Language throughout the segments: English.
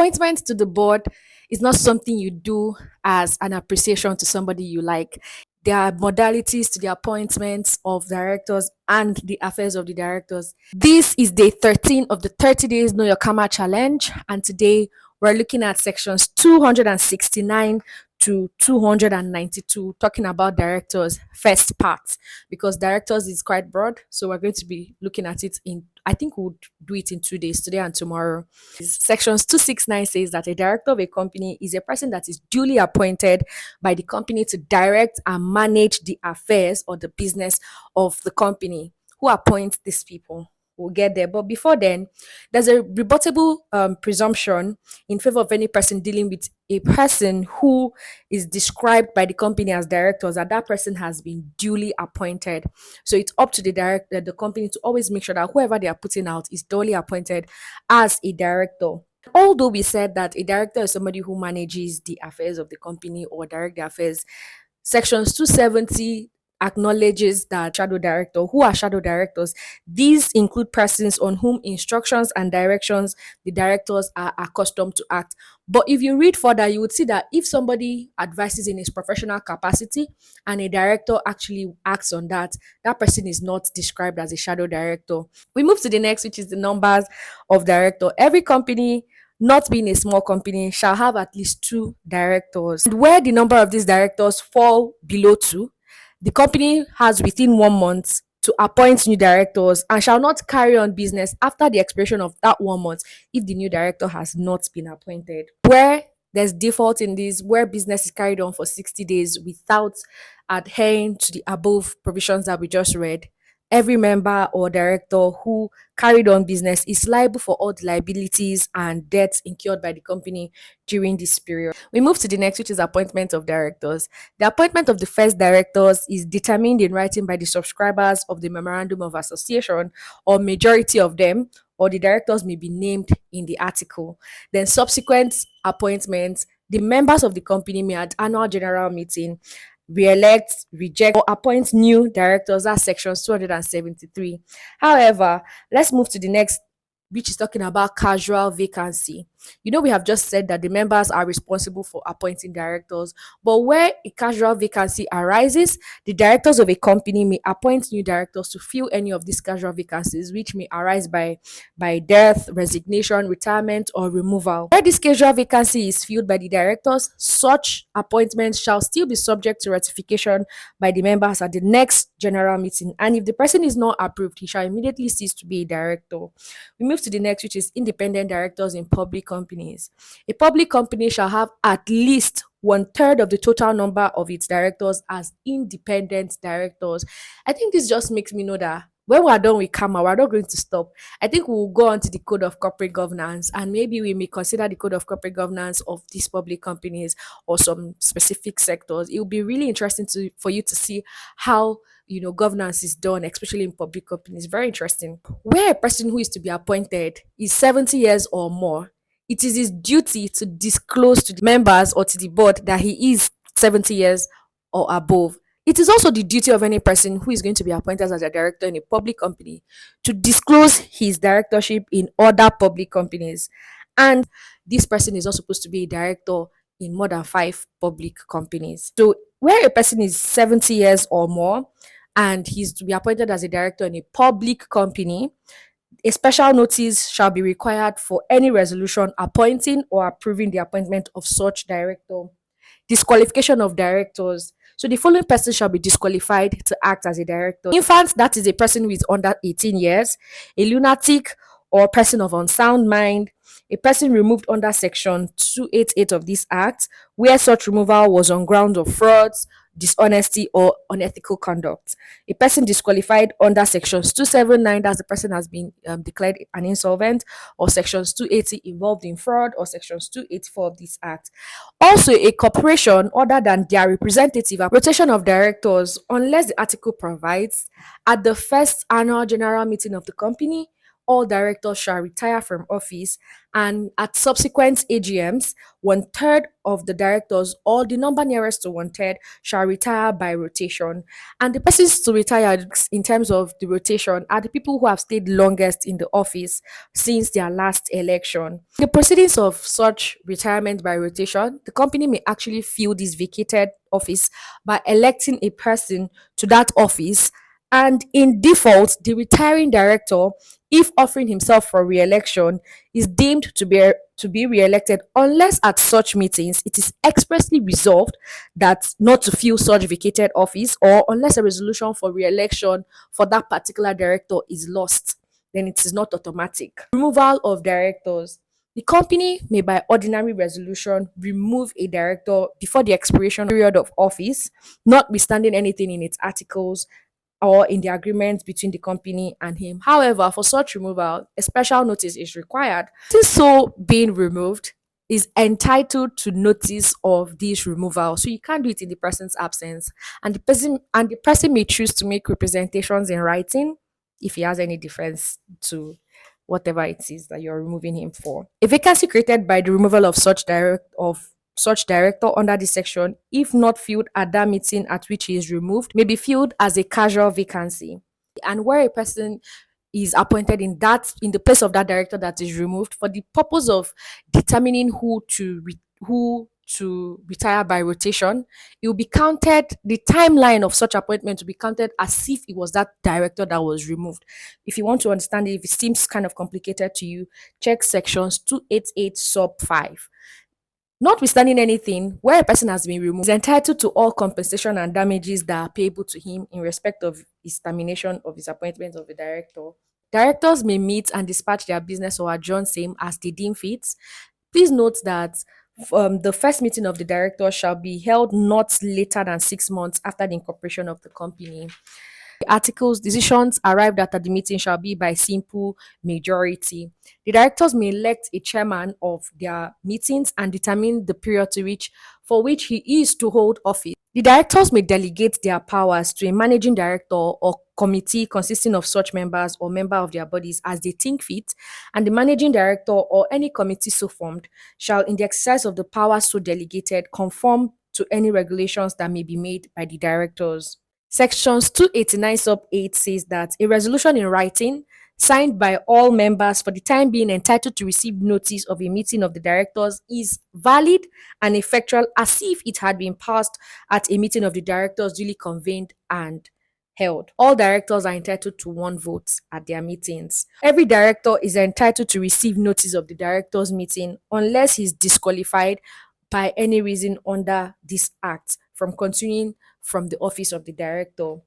Appointment to the board is not something you do as an appreciation to somebody you like. There are modalities to the appointments of directors and the affairs of the directors. This is day 13 of the 30 days Know Your Karma challenge. And today we're looking at sections 269 to 292, talking about directors, first part, because directors is quite broad. So we're going to be looking at it in, I think we'll do it in 2 days, today and tomorrow. Sections 269 says that a director of a company is a person that is duly appointed by the company to direct and manage the affairs or the business of the company. Who appoints these people? We'll get there. But before then, there's a rebuttable presumption in favor of any person dealing with a person who is described by the company as directors, that person has been duly appointed. So it's up to the company to always make sure that whoever they are putting out is duly appointed as a director. Although we said that a director is somebody who manages the affairs of the company or direct the affairs, sections 270 acknowledges that shadow director. Who are shadow directors? These include persons on whom instructions and directions the directors are accustomed to act. But if you read further, you would see that if somebody advises in his professional capacity and a director actually acts on that, that person is not described as a shadow director. We move to the next, which is the numbers of director. Every company, not being a small company, shall have at least two directors. And where the number of these directors fall below two, the company has within 1 month to appoint new directors and shall not carry on business after the expiration of that 1 month if the new director has not been appointed. Where there's default in this, where business is carried on for 60 days without adhering to the above provisions that we just read, every member or director who carried on business is liable for all the liabilities and debts incurred by the company during this period. We move to the next, which is appointment of directors. The appointment of the first directors is determined in writing by the subscribers of the Memorandum of Association or majority of them, or the directors may be named in the article. Then subsequent appointments, the members of the company may at annual general meeting re-elect, reject, or appoint new directors. That's section 273. However, let's move to the next, which is talking about casual vacancy. We have just said that the members are responsible for appointing directors, but where a casual vacancy arises, the directors of a company may appoint new directors to fill any of these casual vacancies, which may arise by death, resignation, retirement, or removal. Where this casual vacancy is filled by the directors, such appointments shall still be subject to ratification by the members at the next general meeting, and if the person is not approved, he shall immediately cease to be a director. We move to the next, which is independent directors in public companies. A public company shall have at least 1/3 of the total number of its directors as independent directors. I think this just makes me know that when we're done with Karma, we're not going to stop. I think we'll go on to the code of corporate governance, and maybe we may consider the code of corporate governance of these public companies or some specific sectors. It will be really interesting for you to see how governance is done, especially in public companies. Very interesting. Where a person who is to be appointed is 70 years or more, it is his duty to disclose to the members or to the board that he is 70 years or above. It is also the duty of any person who is going to be appointed as a director in a public company to disclose his directorship in other public companies. And this person is not supposed to be a director in more than 5 public companies. So where a person is 70 years or more and he's to be appointed as a director in a public company, a special notice shall be required for any resolution appointing or approving the appointment of such director. Disqualification of directors. So the following person shall be disqualified to act as a director: infant, that is a person who is under 18 years, a lunatic or person of unsound mind, a person removed under section 288 of this act, where such removal was on grounds of frauds, dishonesty, or unethical conduct. A person disqualified under sections 279, that's the person has been declared an insolvent, or sections 280 involved in fraud, or sections 284 of this act. Also, a corporation other than their representative, a rotation of directors, unless the article provides, at the first annual general meeting of the company, all directors shall retire from office, and at subsequent AGMs, one third of the directors or the number nearest to one third shall retire by rotation. And the persons to retire in terms of the rotation are the people who have stayed longest in the office since their last election. The proceedings of such retirement by rotation, the company may actually fill this vacated office by electing a person to that office, and in default, the retiring director, if offering himself for re-election, is deemed to be re-elected unless at such meetings it is expressly resolved that not to fill such vacated office, or unless a resolution for re-election for that particular director is lost, then it is not automatic. Removal of directors. The company may, by ordinary resolution, remove a director before the expiration period of office, notwithstanding anything in its articles or in the agreement between the company and him. However, for such removal, a special notice is required. Since so being removed is entitled to notice of this removal, so you can't do it in the person's absence, and the person may choose to make representations in writing if he has any defense to whatever it is that you're removing him for. A vacancy created by the removal of such director under this section, if not filled at that meeting at which he is removed, may be filled as a casual vacancy. And where a person is appointed in the place of that director that is removed, for the purpose of determining who to retire by rotation, it will be counted, the timeline of such appointment will be counted as if it was that director that was removed. If you want to understand it, if it seems kind of complicated to you, check sections 288 sub 5. Notwithstanding anything, where a person has been removed, is entitled to all compensation and damages that are payable to him in respect of his termination of his appointment of a director. Directors may meet and dispatch their business or adjourn same as they deem fit. Please note that the first meeting of the director shall be held not later than 6 months after the incorporation of the company. The articles, decisions arrived at the meeting shall be by simple majority. The directors may elect a chairman of their meetings and determine the period for which he is to hold office. The directors may delegate their powers to a managing director or committee consisting of such members or member of their bodies as they think fit, and the managing director or any committee so formed shall, in the exercise of the powers so delegated, conform to any regulations that may be made by the directors. Sections 289 sub 8 says that a resolution in writing, signed by all members for the time being entitled to receive notice of a meeting of the directors, is valid and effectual as if it had been passed at a meeting of the directors duly convened and held. All directors are entitled to one vote at their meetings. Every director is entitled to receive notice of the directors' meeting unless he is disqualified by any reason under this act from continuing from the office of the director.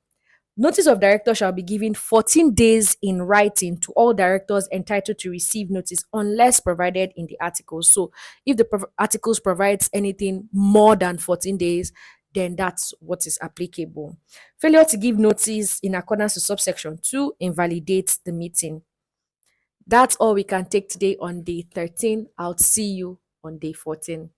Notice of director shall be given 14 days in writing to all directors entitled to receive notice unless provided in the articles. So if the articles provides anything more than 14 days, then that's what is applicable. Failure to give notice in accordance to subsection 2 invalidates the meeting. That's all we can take today on day 13. I'll see you on day 14.